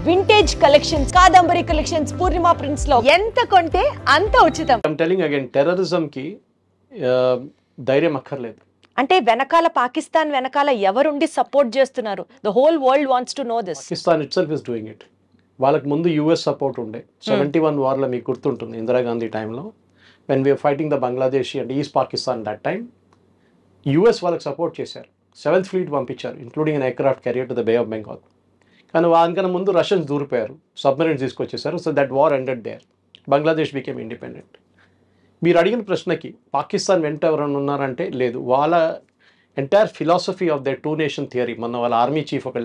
Vintage collections, Kadambari collections, పూర్ణిమ prints లో ఎంత కొంటే అంత ఉచితం. ఐమ్ టెల్లింగ్ అగైన్, టెర్రరిజం కి ధైర్యం అక్కర్లేదు. అంటే వెనకాల పాకిస్తాన్ వెనకాల ఎవరుండి సపోర్ట్ చేస్తున్నారు? The whole world wants to know this. Pakistan it self is doing it. వాళ్ళకి ముందు యుఎస్ సపోర్ట్ ఉండే 71 వార్లో మీకు గుర్తుంటుంది, ఇందిరాగాంధీ టైంలో when we are fighting the Bangladesh and east Pakistan that time US వాళ్ళకి సపోర్ట్ చేశారు. 7th ఫ్లీట్ పంపించారు, including an aircraft carrier to the bay of Bengal. కానీ దానికన్నా ముందు Russians దూరిపోయారు, submarines తీసుకొచ్చేసారు. So that war ended there, Bangladesh became independent. మీరు అడిగిన ప్రశ్నకి పాకిస్తాన్ వెంట ఎవరైనా ఉన్నారంటే లేదు. వాళ్ళ entire philosophy of the 2 nation theory, మొన్న వాళ్ళ ఆర్మీ చీఫ్ ఒక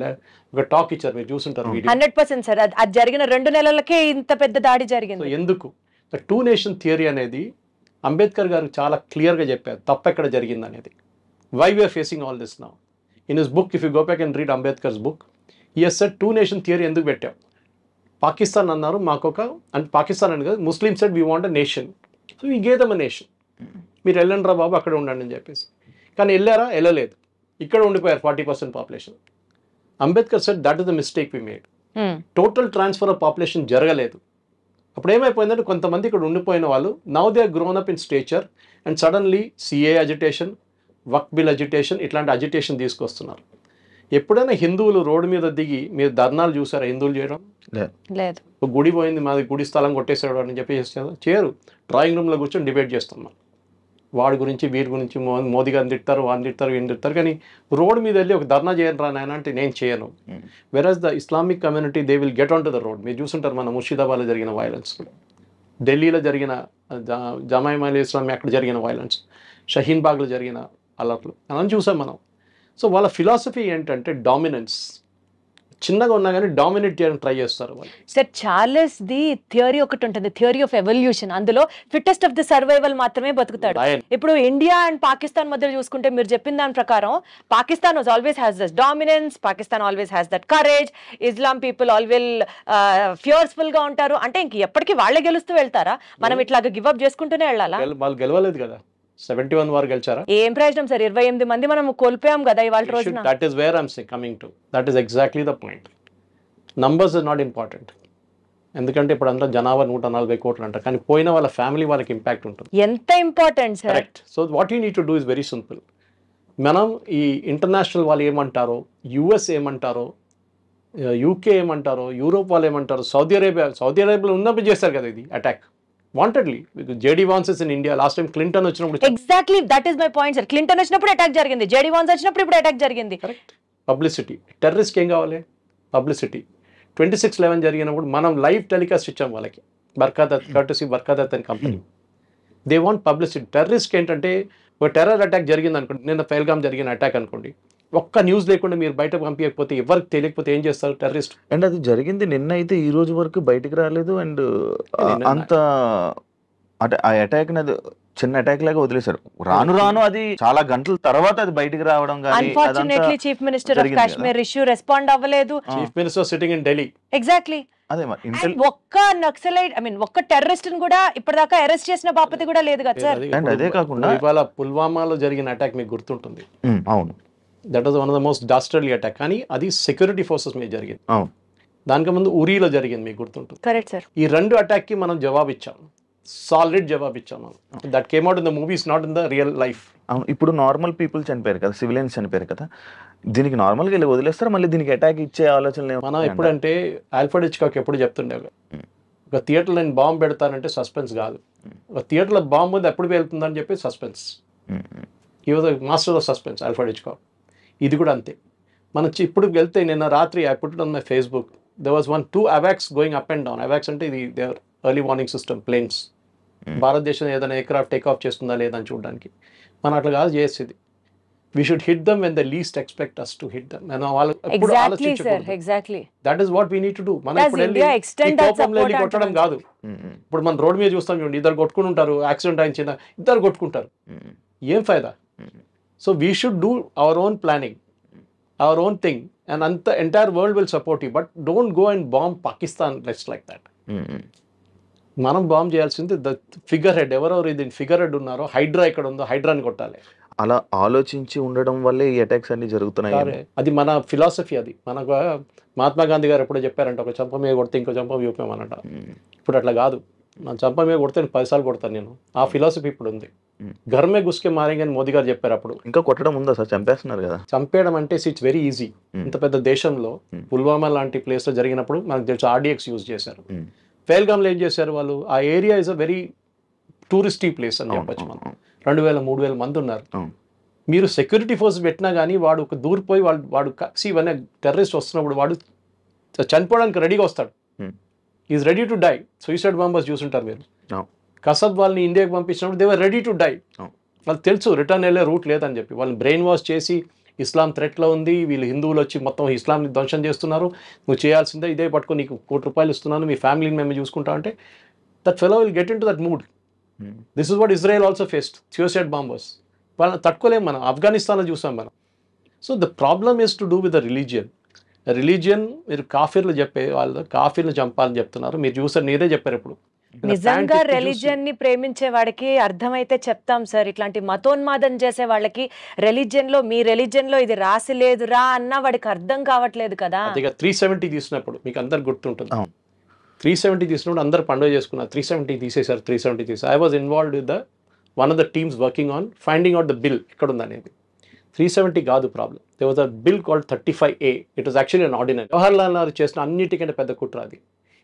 టాక్ ఇచ్చారు, మీరు చూసుంటారు వీడియో. 100% సార్, అది జరిగిన 2 నెలలకే ఇంత పెద్ద దాడి జరిగింది. ఎందుకు ద 2 నేషన్ థియరీ అనేది అంబేద్కర్ గారు చాలా క్లియర్గా చెప్పారు తప్పెక్కడ జరిగింది అనేది. Why we are facing all this now. In his book, if you go back and read Ambedkar's book, he has said 2 nation theory ఎందుకు పెట్టాం. పాకిస్తాన్ అన్నారు మాకొక, అంటే పాకిస్తాన్ అని కాదు, Muslim said we want a nation, so we gave them a nation. మీరు వెళ్ళండి రా బాబు అక్కడ ఉండండి అని చెప్పేసి. కానీ వెళ్ళారా? వెళ్ళలేదు, ఇక్కడ ఉండిపోయారు 40% population. Ambedkar said that is the mistake we made. Total transfer of population జరగలేదు. అప్పుడు ఏమైపోయిందంటే కొంతమంది ఇక్కడ ఉండిపోయిన వాళ్ళు now they are grown up in stature and suddenly CA agitation, Waqf bill agitation, ఇట్లాంటి అజిటేషన్ తీసుకొస్తున్నారు. ఎప్పుడైనా హిందువులు రోడ్డు మీద దిగి మీరు ధర్నాలు చూసారా హిందువులు చేయడం? లేదు. గుడి పోయింది, మాది గుడి స్థలం కొట్టేసాడు అని చెప్పి చేయరు. డ్రాయింగ్ రూమ్లో కూర్చొని డిబేట్ చేస్తున్నాం, వాడి గురించి వీరి గురించి, మోదీ గారిని తిడతారు, వాడిని తిడతారు, వీడిని తిడతారు. కానీ రోడ్ మీద వెళ్ళి ఒక ధర్నా చేయను రా నాయన అంటే నేను చేయను. వెరాజ్ the Islamic community they will get on to the road. మీరు చూసుంటారు మన ముర్షిదాబాద్లో జరిగిన వైలెన్స్, ఢిల్లీలో జరిగిన జమాయిల్ ఇస్లామీ అక్కడ జరిగిన వైలెన్స్, షహీన్ బాగ్లో జరిగిన అలర్ట్లు అని చూసాం మనం. సో వాళ్ళ ఫిలాసఫీ ఏంటంటే డామినెన్స్. చిన్నగా ఉన్నా కానీ డామినేట్ చేయడానికి ట్రై చేస్తారు వాళ్ళు. సార్ చార్లెస్ ది థియరీ ఒకటి ఉంటుంది, థియరీ ఆఫ్ ఎవల్యూషన్. అందులో ఫిట్టెస్ట్ ఆఫ్ ది సర్వైవల్ మాత్రమే బతుకుతాడు. ఇప్పుడు ఇండియా అండ్ పాకిస్తాన్ మధ్య చూసుకుంటే మీరు చెప్పిన దాని ప్రకారం Pakistan always has that dominance, Pakistan always has that courage, Islam people always fearful గా ఉంటారు. అంటే ఇంక ఎప్పటికీ వాళ్ళే గెలుస్తూ వెళ్తారా? మనం ఇట్లాగా గివ్ అప్ చేసుకుంటూనే వెళ్ళాలా? వాళ్ళు గెలవలేదు కదా, 71 వారు గెలిచారా? ఏం ప్రయోజనం సార్? 28 మంది మనం కోల్పోయాం కదా ఇవాళ రోజున. That is where I'm coming to. That is exactly the point. Numbers is not important. ఎందుకంటే ఇప్పుడు అందరూ జనాభా 140 కోట్లు అంటారు, కానీ పోయిన వాళ్ళ ఫ్యామిలీ వాళ్ళకి ఇంపాక్ట్ ఉంటుంది. ఎంత important sir. Correct. So what you need to do is very simple. మనం ఈ ఇంటర్నేషనల్ వాళ్ళు ఏమంటారో, యుఎస్ ఏమంటారో, యూకే ఏమంటారో, యూరోప్ వాళ్ళు ఏమంటారో, సౌదీ అరేబియాలో ఉన్నప్పుడు చేస్తారు కదా ఇది attack wantedly. JD Vance is in India. Last time Clinton వచ్చినప్పుడు exactly that is my point sir. Clinton వచ్చినప్పుడు అటాక్ జరిగింది, జేడీ వాన్స్ వచ్చినప్పుడు ఇప్పుడు అటాక్ జరిగింది. కరెక్ట్. పబ్లిసిటీ. టెర్రరిస్ట్కి ఏం కావాలి? పబ్లిసిటీ. 26/11 జరిగినప్పుడు మనం లైవ్ టెలికాస్ట్ ఇచ్చాం వాళ్ళకి, బర్కాదత్ అని కంపెనీ. They want publicity. టెర్రరిస్ట్కి ఏంటంటే ఒక టెర్రర్ అటాక్ జరిగింది అనుకోండి, నిన్న పహల్గామ్ జరిగిన అటాక్ అనుకోండి, ఒక్క న్యూస్ లేకుండా మీరు బయటకు పంపించకపోతే, ఎవరికి తెలియకపోతే ఏం చేస్తారు టెర్రరిస్ట్? అండ్ అది జరిగింది నిన్న అయితే ఈ రోజు వరకు బయటికి రాలేదు. అండ్ అంత అంటే ఆ అటాక్ అది చిన్న అటాక్ లాగా వదిలేశారు. రాను అది చాలా గంటల తర్వాత అది బయటికి రావడం. Unfortunately chief minister of Kashmir issue respond అవ్వలేదు. Chief minister sitting in Delhi. Exactly. అదే ఒక్క నక్సలైట్ ఒక్క టెర్రరిస్ట్ ని కూడా ఇప్పటిదాకా అరెస్ట్ చేసిన బాపతి కూడా లేదు కదా సార్. అండ్ అదే కాకుండా ఇవాళ పుల్వామాలో జరిగిన అటాక్ మీకు గుర్తుంటుంది. అవును, that was one of the most dastardly attack. కానీ అది సెక్యూరిటీ ఫోర్సెస్ మీద జరిగింది. దానికి ముందు ఉరీలో జరిగింది, మీకు గుర్తుంటుంది. Correct sir. ఈ 2 అటాక్ కి మనం జవాబు ఇచ్చాం, సాలిడ్ జవాబు ఇచ్చాం. That came out in the movies, not in the real life. ఇప్పుడు నార్మల్ పీపుల్ చనిపోయారు కదా, సివిలియన్స్ చనిపోయారు కదా, దీనికి నార్మల్గా వెళ్ళి వదిలేస్తారు, మళ్ళీ దీనికి అటాక్ ఇచ్చే ఆలోచన. మనం ఎప్పుడంటే ఆల్ఫ్రెడ్ హిచ్కాక్ ఎప్పుడు చెప్తుండే, ఒక థియేటర్లో నేను బాంబు పెడతానంటే సస్పెన్స్ కాదు, ఒక థియేటర్లో బాంబు ఉంది ఎప్పుడు వెళ్తుందని చెప్పి సస్పెన్స్. ఈ was master of suspense Alfred Hitchcock. ఇది కూడా అంతే. మనం ఇప్పుడు వెళ్తే నిన్న రాత్రి I put it on my Facebook, there was 2 AWACS going up and down. AWACS అంటే ఇది their early warning system, planes. భారతదేశం ఏదైనా ఎయిర్క్రాఫ్ట్ టేక్ ఆఫ్ చేస్తుందా లేదని చూడడానికి. మనం అట్లా కాదు చేసేది. We should hit them when they least expect us to hit them. Exactly sir, exactly. That is what we need to do. మనం ఇప్పుడు వెళ్ళి కొట్టడం కాదు. ఇప్పుడు మనం రోడ్ మీద చూస్తాం చూడండి, ఇద్దరు కొట్టుకుని ఉంటారు, యాక్సిడెంట్ అయిన ఇద్దరు కొట్టుకుంటారు, ఏం ఫైదా? So we should do our own planning, our own thing, and the entire world will support you, but don't go and bomb Pakistan just like that. మనం బాంబ్ చేయాల్సింది ద ఫిగర్ హెడ్. ఎవరెవరు ఇది figure head ఉన్నారో, హైడ్రా ఇక్కడ ఉందో హైడ్రాని కొట్టాలి. అలా ఆలోచించి ఉండడం వల్లే ఈ అటాక్స్ అన్ని జరుగుతున్నాయి. అది మన ఫిలాసఫీ. అది మనకు మహాత్మా గాంధీ గారు ఎప్పుడో చెప్పారంట, ఒక చంప మీద కొడితే ఇంకో చంప చూపామన్నట. ఇప్పుడు అట్లా కాదు, నా చంప మీద కొడితే 10 సార్లు కొడతాను నేను. ఆ ఫిలాసఫీ ఇప్పుడు ఉంది. ఘర్మే గుస్కే మారేంగే అని మోదీ గారు చెప్పారు అప్పుడు. ఇంకా కొట్టడం ఉందా సార్? చంపేస్తున్నారు కదా. చంపేయడం అంటే ఇట్స్ వెరీ ఈజీ. ఇంత పెద్ద దేశంలో పుల్వామా లాంటి ప్లేస్లో జరిగినప్పుడు మనకు తెలుసు RDX యూజ్ చేశారు. ఫెహల్గామ్లో ఏం చేశారు వాళ్ళు? ఆ area is a very touristy place అని చెప్పచ్చు. మనం 2000-3000 మంది ఉన్నారు. మీరు సెక్యూరిటీ ఫోర్స్ పెట్టినా కానీ వాడు ఒక దూరిపోయి వాడు ఇవన్నీ టెర్రరిస్ట్ వస్తున్నప్పుడు వాడు చనిపోవడానికి రెడీగా వస్తాడు. Is ready to die. Suicide bombers చూసుంటారు మీరు. కసబ్ వాళ్ళని ఇండియాకి పంపించినప్పుడు they were ready to die. వాళ్ళకి తెలుసు రిటర్న్ వెళ్ళే రూట్ లేదని చెప్పి. వాళ్ళని బ్రెయిన్ వాష్ చేసి ఇస్లాం థ్రెట్లో ఉంది, వీళ్ళు హిందువులు వచ్చి మొత్తం ఇస్లాంని ధ్వంసం చేస్తున్నారు, నువ్వు చేయాల్సిందే, ఇదే పట్టుకొని నీకు ₹1 ఇస్తున్నాను, మీ ఫ్యామిలీని మేము చూసుకుంటా అంటే that fellow will get in to that mood. This is what Israel also faced, suicide bombers. వాళ్ళని తట్టుకోలేము మనం. ఆఫ్ఘనిస్తాన్లో చూసాం మనం. So the problem is to do with the religion. Religion మీరు కాఫీర్లు చెప్పే వాళ్ళు కాఫీర్లు చంపాలని చెప్తున్నారు. మీరు చూసారు, మీరే చెప్పారు ఇప్పుడు. నిజంగా రిలీజియన్ ని ప్రేమించే వాడికి అర్థమైతే చెప్తాం సార్. ఇట్లాంటి మతోన్మాదం చేసే వాళ్ళకి రిలీజియన్ లో, మీ రిలీజియన్ లో ఇది రాసి లేదురా అన్న వాడికి అర్థం కావట్లేదు కదా. 370 తీసినప్పుడు మీకు అందరు గుర్తుంటుంది. 370 తీసినప్పుడు అందరు పండుగ చేసుకున్నారు. 370 తీసేశారు. 370 తీసి I was involved with one of the teams working on finding out the bill ఎక్కడ ఉందనేది. 370 కాదు problem. They was a bill called 35A. It was actually an ordinance. Jawaharlal Nehru చేసిన అన్నిటికంటే పెద్ద కుట్ర అది.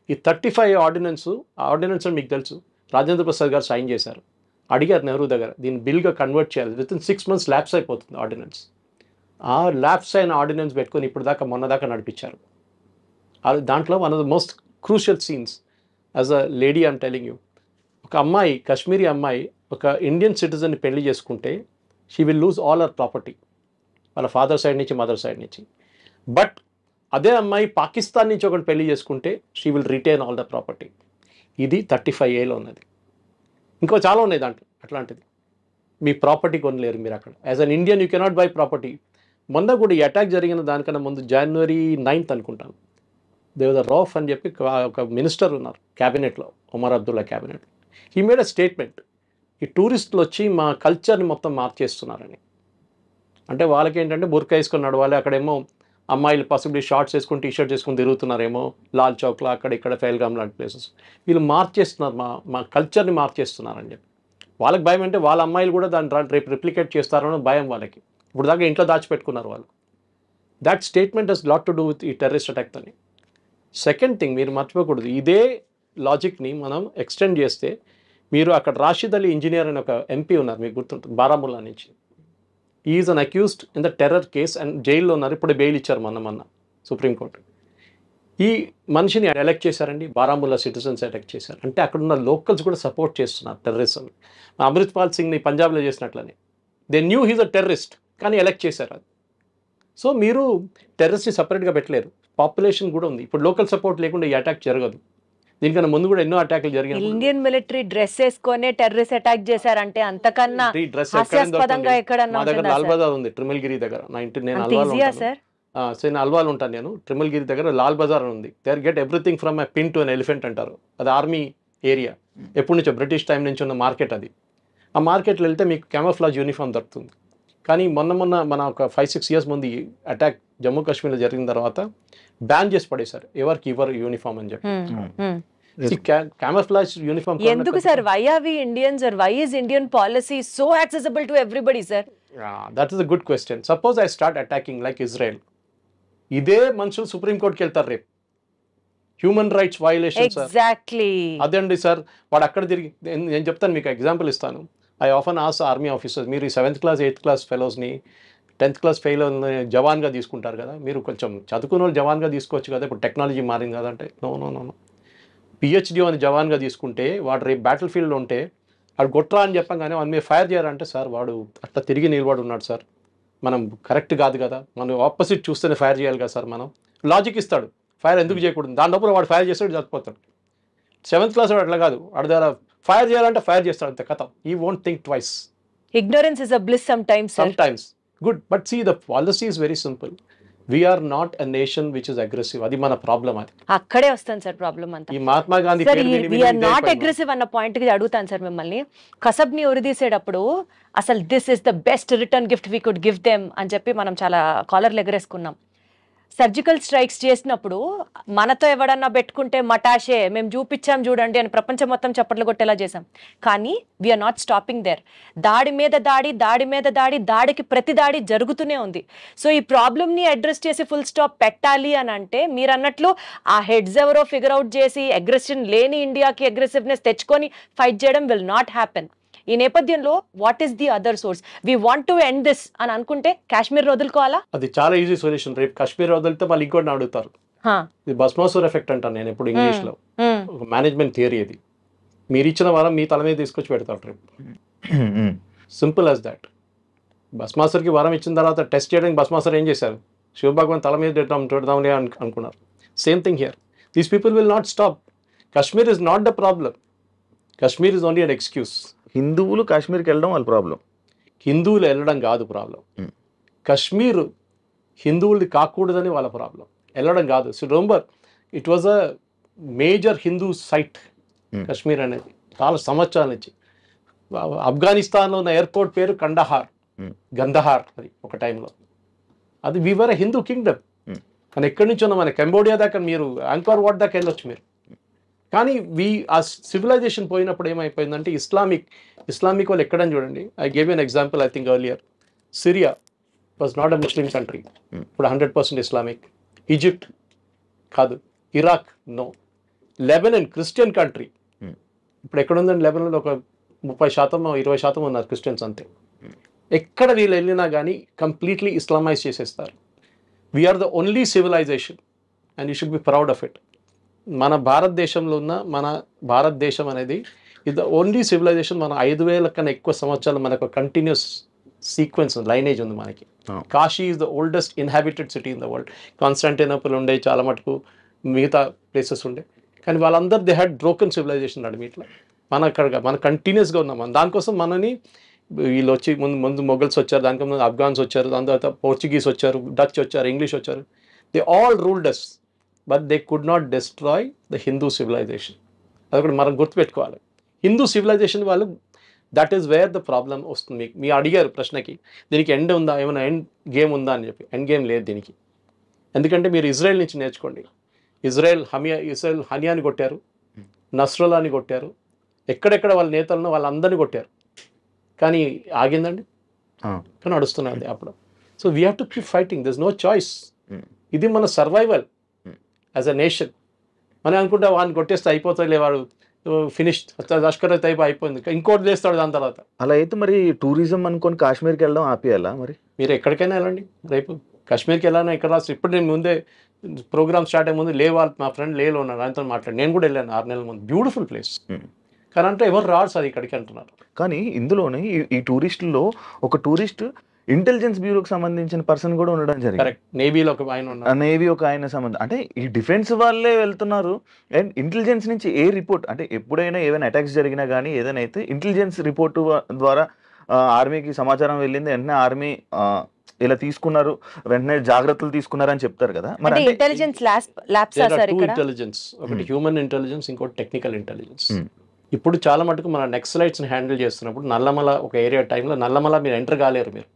ఈ 35A ఆర్డినెన్స్ మీకు తెలుసు, రాజేంద్ర ప్రసాద్ గారు సైన్ చేశారు. అడిగారు నెహ్రూ దగ్గర, దీన్ని బిల్గా కన్వర్ట్ చేయాలి, విత్ ఇన్ 6 months ల్యాప్స్ అయిపోతుంది ఆర్డినెన్స్. ఆ ల్యాప్స్ అయిన ఆర్డినెన్స్ పెట్టుకొని ఇప్పుడు దాకా మొన్న దాకా నడిపించారు. దాంట్లో one of the most crucial scenes as a lady I'm telling you, ఒక అమ్మాయి, కాశ్మీరీ అమ్మాయి ఒక ఇండియన్ సిటిజన్ని పెళ్లి చేసుకుంటే she will lose all our property, వాళ్ళ ఫాదర్ సైడ్ నుంచి మదర్ సైడ్ నుంచి. బట్ అదే అమ్మాయి పాకిస్తాన్ నుంచి ఒకటి పెళ్లి చేసుకుంటే she will retain all the property. ఇది 35Aలో ఉన్నది. ఇంకో చాలా ఉన్నాయి దాంట్లో అట్లాంటిది. మీ ప్రాపర్టీ కొనలేరు మీరు అక్కడ. As an Indian you cannot by property. మొన్న కూడా ఈ అటాక్ జరిగిన దానికన్నా ముందు January 9th అనుకుంటాను, దేవదర్ రౌఫ్ అని చెప్పి ఒక మినిస్టర్ ఉన్నారు క్యాబినెట్లో, Omar Abdullah cabinet. He made a statement, ఈ టూరిస్టులు వచ్చి మా కల్చర్ని మొత్తం మార్చేస్తున్నారని. అంటే వాళ్ళకి ఏంటంటే బుర్కా వేసుకొని నడవాలి, అక్కడేమో అమ్మాయిలు పాసిబిలీ షార్ట్స్ వేసుకొని టీషర్ట్స్ వేసుకొని తిరుగుతున్నారేమో లాల్ చౌక్లో, అక్కడ ఇక్కడ ఫెహల్గామ్ లాంటి ప్లేసెస్. వీళ్ళు మార్చేస్తున్నారు, మా కల్చర్ని మార్చేస్తున్నారని చెప్పి. వాళ్ళకి భయం అంటే వాళ్ళ అమ్మాయిలు కూడా దాన్ని రేపు రిప్లికేట్ చేస్తారని భయం వాళ్ళకి. ఇప్పుడు దాకా ఇంట్లో దాచిపెట్టుకున్నారు వాళ్ళు. That statement has lot to do with ఈ టెర్రరిస్ట్ అటాక్ అని. సెకండ్ థింగ్ మీరు మర్చిపోకూడదు, ఇదే లాజిక్ని మనం ఎక్స్టెండ్ చేస్తే మీరు అక్కడ రాషిద్ అలీ ఇంజనీర్ అని ఒక ఎంపీ ఉన్నారు, మీకు గుర్తుంటుంది, బారాముల్లా నుంచి. Is an accused in the terror case and జైల్లో ఉన్నారు. ఇప్పుడే బెయిల్ ఇచ్చారు మొన్న సుప్రీంకోర్టు. ఈ మనిషిని ఎలెక్ట్ చేశారండి, బారాముల్లా సిటిజన్స్ ఎలెక్ట్ చేశారు. అంటే అక్కడ ఉన్న లోకల్స్ కూడా సపోర్ట్ చేస్తున్నారు టెర్రరిజం. అమృత్పాల్ సింగ్ని పంజాబ్లో చేసినట్లని. They knew he's a terrorist, కానీ ఎలెక్ట్ చేశారు అది. సో మీరు టెర్రరిస్ట్ని సపరేట్గా పెట్టలేరు, పాపులేషన్ కూడా ఉంది. ఇప్పుడు లోకల్ సపోర్ట్ లేకుండా ఈ అటాక్ జరగదు. దీనికన్నా ముందు కూడా ఎన్నో అటాక్లు జరిగాయి. ఇండియన్ మిలిటరీ డ్రెస్ వేసుకొని టెర్రరిస్ట్ అటాక్ చేశారంటే అంతకన్నా హాస్యాస్పదంగా ఎక్కడన్నా మా దగ్గర లాల్ బజార్ ఉంది, ట్రిమల్గిరి దగ్గర. నేను అల్వాల్ ఉంటాను, నేను ట్రిమల్గిరి దగ్గర లాల్ బజార్ ఉంది. There get everything from a pin to an elephant అంటారు. అది ఆర్మీ ఏరియా, ఎప్పటి నుంచో బ్రిటిష్ టైం నుంచి ఉన్న మార్కెట్ అది. ఆ మార్కెట్లో వెళ్తే మీకు క్యామోఫ్లాజ్ యూనిఫామ్ దొరుకుతుంది. కానీ మొన్న మన ఒక 5-6 years ముందు ఈ అటాక్ జమ్మూ కాశ్మీర్లో జరిగిన తర్వాత బ్యాన్ చేసి పడేశారు, ఎవరికి ఇవ్వరు యూనిఫామ్ అని చెప్పి. క్యామోఫ్లాజ్ యూనిఫామ్ ఎందుకు sir? Why are we Indians are why is Indian policy so accessible to everybody sir? That is a good question. Suppose I start attacking like Israel, ఇదే మనుషులు సుప్రీంకోర్టుకి వెళ్తారు రేపు. Human rights violation sir. Exactly అదండి sir. వాడు అక్కడ తిరిగి, నేను చెప్తాను మీకు ఎగ్జాంపుల్ ఇస్తాను. I often as army officers, మీరు ఈ 7th class 8th class ఫెలోస్ని 10th class ఫెయిల్ జవాన్గా తీసుకుంటారు కదా, మీరు కొంచెం చదువుకున్న వాళ్ళు జవాన్గా తీసుకోవచ్చు కదా, ఇప్పుడు టెక్నాలజీ మారింది కదా అంటే నో. PhD అని జవాన్గా తీసుకుంటే వాడు రేపు బ్యాటిల్ ఫీల్డ్లో ఉంటే వాడు కొట్రా అని చెప్పగానే వాడు మీరు ఫైర్ చేయాలంటే సార్ వాడు అట్లా తిరిగి నిలబడి ఉన్నాడు సార్, మనం కరెక్ట్ కాదు కదా, మనం ఆపోజిట్ చూస్తేనే ఫైర్ చేయాలి కదా సార్. మనం లాజిక్ ఇస్తాడు, ఫైర్ ఎందుకు చేయకూడదు, దాని లోపల వాడు ఫైర్ చేస్తాడు, చచ్చిపోతాడు. 7th class వాడు అట్లా కాదు, వాడి దగ్గర ఫైర్ చేయాలంటే ఫైర్ చేస్తాడు, అంతే కథ. ఈ won't think twice. Ignorance is a bliss sometimes, sir. Sometimes. Good. But see, the policy is very simple. We are not a nation which is aggressive. అది మన ప్రాబ్లం. అది అక్కడే వస్తుంది సార్ ప్రాబ్లం అంతా. ఈ Mahatma Gandhi sir we are not aggressive అన్న point కి అడుగుతాను సార్ మిమ్మల్ని. కసబ్ని ఉరిదీసేటప్పుడు అసలు this is the best return gift we could give them అని చెప్పి మనం చాలా కాలర్లు ఎగరేసుకున్నాం. సర్జికల్ స్ట్రైక్స్ చేసినప్పుడు మనతో ఎవడన్నా పెట్టుకుంటే మటాషే మేము చూపించాం చూడండి అని ప్రపంచం మొత్తం చప్పట్లు కొట్టేలా చేసాం. కానీ వీఆర్ నాట్ స్టాపింగ్ దేర్. దాడి మీద దాడి, దాడి మీద దాడి, దాడికి ప్రతి దాడి జరుగుతూనే ఉంది. సో ఈ ప్రాబ్లమ్ని అడ్రస్ చేసి ఫుల్ స్టాప్ పెట్టాలి అని అంటే మీరు అన్నట్లు ఆ హెడ్స్ ఎవరో ఫిగర్ అవుట్ చేసి అగ్రెషన్ లేని ఇండియాకి అగ్రెసివ్నెస్ తెచ్చుకొని ఫైట్ చేయడం విల్ నాట్ హ్యాపెన్. ఈ నేపథ్యంలో what is the other source? We want to end this అని అనుకుంటే కాశ్మీర్ వదులుకోవాలా? అది చాలా ఈజీ సొల్యూషన్. రేపు కాశ్మీర్ వదిలితే మళ్ళీ ఇంకోటి అడుగుతారు. ఇది భస్మాసుర్ ఎఫెక్ట్ అంటాను నేను ఎప్పుడు ఇంగ్లీష్ లో. ఒక మేనేజ్మెంట్ థియరీ ఇది. మీరు ఇచ్చిన వారం మీ తల మీద తీసుకొచ్చి పెడతారు రేపు. Simple as that. భస్మాసుర్కి వరం ఇచ్చిన తర్వాత టెస్ట్ చేయడానికి భస్మాసుర్ ఏం చేశారు? శివభగవాన్ తల మీద పెడదాంలే అనుకున్నారు. Same thing here. These people will not stop. Kashmir is not the problem. Kashmir is only an excuse. హిందువులు కాశ్మీర్కి వెళ్ళడం వాళ్ళ ప్రాబ్లం. హిందువులు వెళ్ళడం కాదు ప్రాబ్లం. కాశ్మీర్ హిందువులది కాకూడదని వాళ్ళ ప్రాబ్లం. వెళ్ళడం కాదు. So remember it was a major Hindu site Kashmir అనేది చాలా సంవత్సరాల నుంచి. ఆఫ్ఘనిస్తాన్లో ఉన్న ఎయిర్పోర్ట్ పేరు కండహార్, గంధహార్. అది ఒక టైంలో అది వీవర్ ఎ హిందూ కింగ్డమ్. కానీ ఎక్కడి నుంచి ఉన్న మన కంబోడియా దాకా మీరు యాంకార్ వాట్ దాకా వెళ్ళొచ్చు మీరు. కానీ ఆ సివిలైజేషన్ పోయినప్పుడు ఏమైపోయిందంటే ఇస్లామిక్ వాళ్ళు ఎక్కడని చూడండి. I gave an example I think earlier. Syria was not a Muslim country, ఇప్పుడు 100% ఇస్లామిక్. ఈజిప్ట్ కాదు, Iraq no. Lebanon Christian country, ఇప్పుడు ఎక్కడుందండి లెబనన్లో? ఒక 30% 20% ఉన్నారు క్రిస్టియన్స్ అంతే. ఎక్కడ వీళ్ళు వెళ్ళినా కానీ కంప్లీట్లీ ఇస్లామైజ్ చేసేస్తారు. We are the only civilisation and you should be proud of it. మన భారతదేశంలో ఉన్న మన భారతదేశం అనేది ఇది ద ఓన్లీ సివిలైజేషన్. మన 5,000 కన్నా ఎక్కువ సంవత్సరాలు మనకు కంటిన్యూస్ సీక్వెన్స్ లైనేజ్ ఉంది మనకి. Kashi is the oldest inhabited city in the world. Constantinople ఉండే, చాలా మటుకు మిగతా ప్లేసెస్ ఉండే. కానీ వాళ్ళందరూ దే హ్యాడ్ బ్రోకెన్ సివిలైజేషన్ అడిమిట్లో. మన కంటిన్యూస్గా ఉన్నాం. దానికోసం మనని వీళ్ళు వచ్చి ముందు మొఘల్స్ వచ్చారు, దానికి ముందు ఆఫ్ఘాన్స్ వచ్చారు, దాని తర్వాత పోర్చుగీస్ వచ్చారు, డచ్ వచ్చారు, ఇంగ్లీష్ వచ్చారు. They all ruled us but they could not destroy the Hindu civilisation. అది కూడా మనం గుర్తుపెట్టుకోవాలి. హిందూ సివిలైజేషన్ వాళ్ళు that is where the problem వస్తుంది. మీరు అడిగారు ప్రశ్నకి దీనికి ఎండ్ ఉందా, ఏమైనా ఎండ్ గేమ్ ఉందా అని చెప్పి. ఎండ్ గేమ్ లేదు దీనికి. ఎందుకంటే మీరు ఇజ్రాయెల్ నుంచి నేర్చుకోండి. ఇజ్రాయెల్ హనియాని కొట్టారు, నస్రుల్లాని కొట్టారు, ఎక్కడెక్కడ వాళ్ళ నేతలను వాళ్ళందరినీ కొట్టారు. కానీ ఆగిందండి? కానీ నడుస్తున్నది అప్పుడు. So we have to keep fighting. This no choice. ఇది మన సర్వైవల్ యాజ్ అ నేషన్. మనం అనుకుంటే వాడిని కొట్టేస్తే అయిపోతాయి, వాడు ఫినిష్ లష్కర్ అయితే అయిపోయింది, ఇంకోటి చేస్తాడు దాని తర్వాత. అలా అయితే మరి టూరిజం అనుకొని కాశ్మీర్కి వెళ్ళడం ఆపేయాలా? మరి మీరు ఎక్కడికైనా వెళ్ళండి. రేపు కాశ్మీర్కి వెళ్ళాను ఇక్కడ రాసి. ఇప్పుడు నేను ముందే ప్రోగ్రామ్ స్టార్ట్ అయ్యే ముందు మా ఫ్రెండ్ లేలో ఉన్నాడు, ఆయనతో మాట్లాడి. నేను కూడా వెళ్ళాను 6 నెలల ముందు. Beautiful place. కానీ అంటే ఎవరు రాడు సార్ ఇక్కడికి అంటున్నారు. కానీ ఇందులోనే ఈ టూరిస్టుల్లో ఒక టూరిస్ట్ ఇంటెలిజెన్స్ బ్యూరోకి సంబంధించిన పర్సన్ కూడా ఉండడం జరిగింది. కరెక్ట్. నేవీలో ఒక ఆయన ఉన్నారు. నేవీ ఒక ఆయన సంబంధం అంటే ఈ డిఫెన్స్ వాళ్ళే వెళ్తున్నారు. అండ్ ఇంటెలిజెన్స్ నుంచి ఏ రిపోర్ట్ అంటే ఎప్పుడైనా ఏదైనా అటాక్స్ జరిగినా కానీ ఏదైనా అయితే ఇంటెలిజెన్స్ రిపోర్ట్ ద్వారా ఆర్మీకి సమాచారం వెళ్ళింది, వెంటనే ఆర్మీ ఇలా తీసుకున్నారు, వెంటనే జాగ్రత్తలు తీసుకున్నారు అని చెప్తారు కదా. మరి ఇంటెలిజెన్స్ ఇంటెలిజెన్స్ ఒకటి హ్యూమన్ ఇంటెలిజెన్స్, ఇంకోటి టెక్నికల్ ఇంటెలిజెన్స్. ఇప్పుడు చాలా మటుకు మన నెక్సలైట్స్ని హ్యాండిల్ చేస్తున్నప్పుడు నల్లమల ఒక ఏరియా టైంలో నల్లమల మీరు ఎంటర్ కాలేరు. మీరు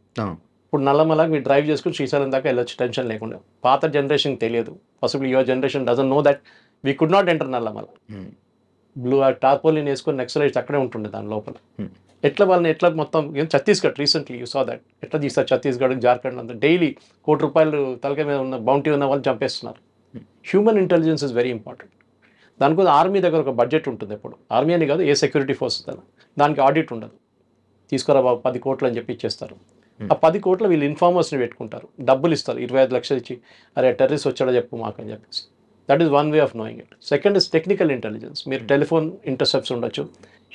ఇప్పుడు నల్లమల మీరు డ్రైవ్ చేసుకుని శ్రీశైలం దాకా వెళ్ళొచ్చు టెన్షన్ లేకుండా. పాత జనరేషన్ తెలియదు. Possible your generation doesn't know that we could not enter Nallamala. Blue tarpaulin వేసుకొని నెక్సలైట్స్ అక్కడే ఉంటుండే దాని లోపల. ఎట్లా వాళ్ళని ఎట్లా మొత్తం Chhattisgarh recently you saw that ఎట్లా తీస్తారు ఛత్తీస్గఢ్, జార్ఖండ్ అంతా డైలీ ₹1 కోటి తలకాయ మీద ఉన్న బౌంటీ ఉన్న వాళ్ళు చంపేస్తున్నారు. Human intelligence is very important. దానికోసం ఆర్మీ దగ్గర ఒక బడ్జెట్ ఉంటుంది. ఎప్పుడు ఆర్మీ అని కాదు, ఏ సెక్యూరిటీ ఫోర్స్ దానికి ఆడిట్ ఉండదు. తీసుకురా బాబు 10 కోట్లు అని చెప్పి ఇచ్చేస్తారు. ఆ 10 కోట్లు వీళ్ళు ఇన్ఫార్మర్స్ని పెట్టుకుంటారు, డబ్బులు ఇస్తారు 25 లక్షలు ఇచ్చి, అరే టెర్రరిస్ట్ వచ్చాడో చెప్పు మాకు అని చెప్పేసి. That is one way of knowing it. Second is technical intelligence. మీరు టెలిఫోన్ ఇంటర్సెప్ట్స్ ఉండొచ్చు,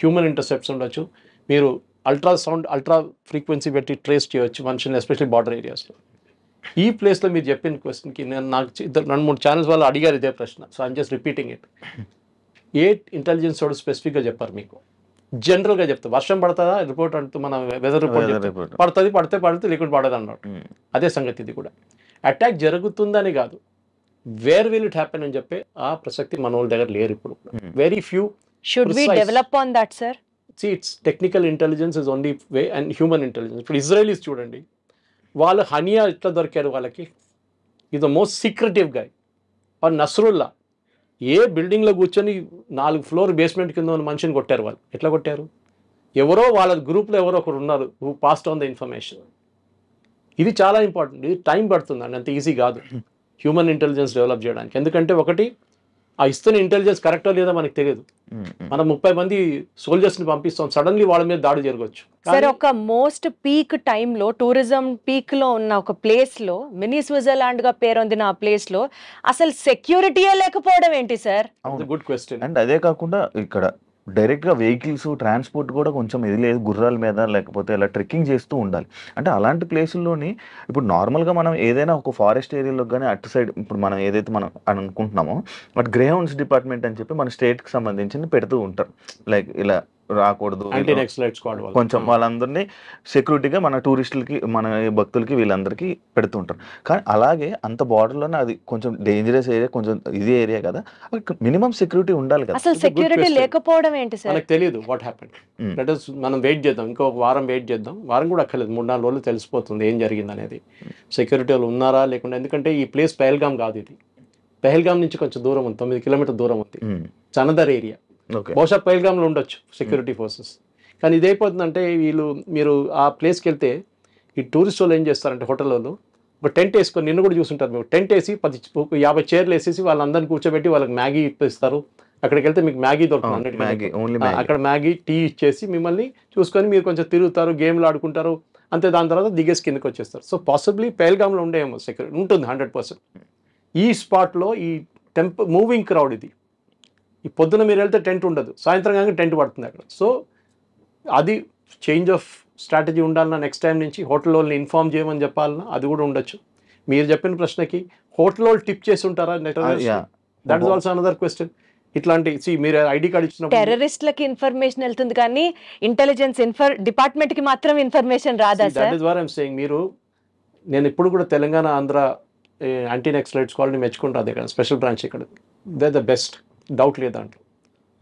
హ్యూమన్ ఇంటర్సెప్ట్స్ ఉండొచ్చు, మీరు అల్ట్రా ఫ్రీక్వెన్సీ పెట్టి ట్రేస్ చేయొచ్చు మనుషుల్ని, ఎస్పెషల్లీ బార్డర్ ఏరియాస్లో. ఈ ప్లేస్లో మీరు చెప్పిన క్వశ్చన్కి నేను నాకు 2-3 ఛానల్స్ వాళ్ళు అడిగారు ఇదే ప్రశ్న. So I'm just repeating it. A intelligence వాడు స్పెసిఫిక్గా చెప్పారు మీకు. జనరల్గా చెప్తా, వర్షం పడుతుందా రిపోర్ట్ అంటూ మన వెదర్ రిపోర్ట్ పడుతుంది, పడితే లేకుండా పడదు అన్నట్టు. అదే సంగతి ఇది కూడా. అటాక్ జరుగుతుందని కాదు, వేర్ విల్ ఇట్ హ్యాపెన్ అని చెప్పే ఆ ప్రసక్తి మన వాళ్ళ దగ్గర లేరు ఇప్పుడు. Very few. Should we develop on that sir? See, it's technical intelligence is only way and human intelligence. ఇప్పుడు ఇజ్రాయలీస్ చూడండి, వాళ్ళు హనియా ఎట్లా దొరికారు వాళ్ళకి, is the most secretive guy. Or Nasrallah ఏ బిల్డింగ్లో కూర్చొని 4 ఫ్లోర్ బేస్మెంట్ కింద ఉన్న మనిషిని కొట్టారు వాళ్ళు. ఎట్లా కొట్టారు? ఎవరో వాళ్ళ గ్రూప్లో ఎవరో ఒకరు ఉన్నారు who passed on the information. ఇది చాలా ఇంపార్టెంట్. ఇది టైం పడుతుందండి, అంత ఈజీ కాదు హ్యూమన్ ఇంటెలిజెన్స్ డెవలప్ చేయడానికి. ఎందుకంటే ఒకటి, ఆ ఇస్తున్న ఇంటెలిజెన్స్ కరెక్టో లేదో మనకు తెలియదు. మనం 30 మంది సోల్జర్స్ని పంపిస్తాం, సడన్లీ వాళ్ళ మీద దాడి జరగవచ్చు. సార్, ఒక మోస్ట్ పీక్ టైంలో టూరిజం పీక్లో ఉన్న ఒక ప్లేస్లో, మినీ స్విట్జర్లాండ్ గా పేరొందిన ఆ ప్లేస్లో అసలు సెక్యూరిటీయే లేకపోవడం ఏంటి సార్? Good question. అండ్ అదే కాకుండా ఇక్కడ డైరెక్ట్గా వెహికల్స్ ట్రాన్స్పోర్ట్ కూడా కొంచెం ఇది లేదు, గుర్రాల మీద లేకపోతే ఇలా ట్రెక్కింగ్ చేస్తూ ఉండాలి. అంటే అలాంటి ప్లేసుల్లోని ఇప్పుడు నార్మల్గా మనం ఏదైనా ఒక ఫారెస్ట్ ఏరియాలో కానీ అటు సైడ్ ఇప్పుడు మనం ఏదైతే మనం అనుకుంటున్నామో బట్ గ్రే హౌండ్స్ డిపార్ట్మెంట్ అని చెప్పి మన స్టేట్కి సంబంధించి పెడుతూ ఉంటారు. లైక్ ఇలా రాకూడదు కొంచెం వాళ్ళందరినీ సెక్యూరిటీగా మన టూరిస్టులకి మన భక్తులకి వీళ్ళందరికీ పెడుతుంటారు. కానీ అలాగే అంత బార్డర్లోనే అది కొంచెం డేంజరస్ ఏరియా, కొంచెం ఇదే ఏరియా కదా, మినిమం సెక్యూరిటీ ఉండాలి కదా. అసలు సెక్యూరిటీ లేకపోవడం ఏంటి సార్? మనకు తెలియదు వాట్ హ్యాపెండ్. దట్ ఇస్ మనం వెయిట్ చేద్దాం, ఇంకో వారం వెయిట్ చేద్దాం. వారం కూడా అక్కర్లేదు, 3-4 రోజులు తెలిసిపోతుంది ఏం జరిగింది అనేది. సెక్యూరిటీ వాళ్ళు ఉన్నారా లేకుండా. ఎందుకంటే ఈ ప్లేస్ పెహల్గాం కాదు, ఇది పెహల్గాం నుంచి కొంచెం దూరం ఉంది, 9 కిలోమీటర్ దూరం ఉంది. చనదర్ ఏరియా. బహుశా పెహల్గాంలో ఉండొచ్చు సెక్యూరిటీ ఫోర్సెస్. కానీ ఇదైపోతుందంటే మీరు ఆ ప్లేస్కి వెళ్తే ఈ టూరిస్ట్ వాళ్ళు ఏం చేస్తారంటే హోటల్ వాళ్ళు ఒక టెంట్ వేసుకొని, నిన్ను కూడా చూసుంటారు మీరు, టెంట్ వేసి 50 చైర్లు వేసేసి వాళ్ళందరినీ కూర్చోబెట్టి వాళ్ళకి మ్యాగీ ఇప్పిస్తారు. అక్కడికి వెళ్తే మీకు మ్యాగీ దొరుకుతుంది, అక్కడ మ్యాగీ టీ ఇచ్చేసి మిమ్మల్ని చూసుకొని మీరు కొంచెం తిరుగుతారు, గేమ్లు ఆడుకుంటారు, అంతే. దాని తర్వాత దిగేసి కిందకి వచ్చేస్తారు. సో పాసిబ్లీ పెహల్గాంలో ఉండేమో సెక్యూరిటీ ఉంటుంది 100%. ఈ స్పాట్లో ఈ మూవింగ్ క్రౌడ్ ఇది. ఈ పొద్దున మీరు వెళ్తే టెంట్ ఉండదు, సాయంత్రం కానీ టెంట్ పడుతుంది అక్కడ. సో అది చేంజ్ ఆఫ్ స్ట్రాటజీ ఉండాలన్నా, నెక్స్ట్ టైం నుంచి హోటల్ వాళ్ళని ఇన్ఫార్మ్ చేయమని చెప్పాలన్నా అది కూడా ఉండొచ్చు. మీరు చెప్పిన ప్రశ్నకి హోటల్ వాళ్ళు టిప్ చేసి ఉంటారా? That is also another question. ఇట్లాంటి మీరు ఐడి కార్డ్ ఇచ్చినప్పుడు టెర్రరిస్ట్లకి ఇన్ఫర్మేషన్ వెళ్తుంది కానీ ఇంటెలిజెన్స్ డిపార్ట్మెంట్ కి మాత్రం ఇన్ఫర్మేషన్ రాదా sir? That is what I am saying. నేను ఇప్పుడు కూడా తెలంగాణ ఆంధ్ర యాంటీ నక్సలైట్ స్క్వాడ్ని మెచ్చుకుంటాను. ఇక్కడ స్పెషల్ బ్రాంచ్ ఇక్కడ దే ద బెస్ట్, డౌట్ లేదు దాంట్లో.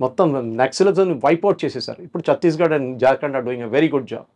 మొత్తం నక్సలిజం వైప్అవుట్ చేసేసారు. ఇప్పుడు Chhattisgarh and Jharkhand are doing a very good job.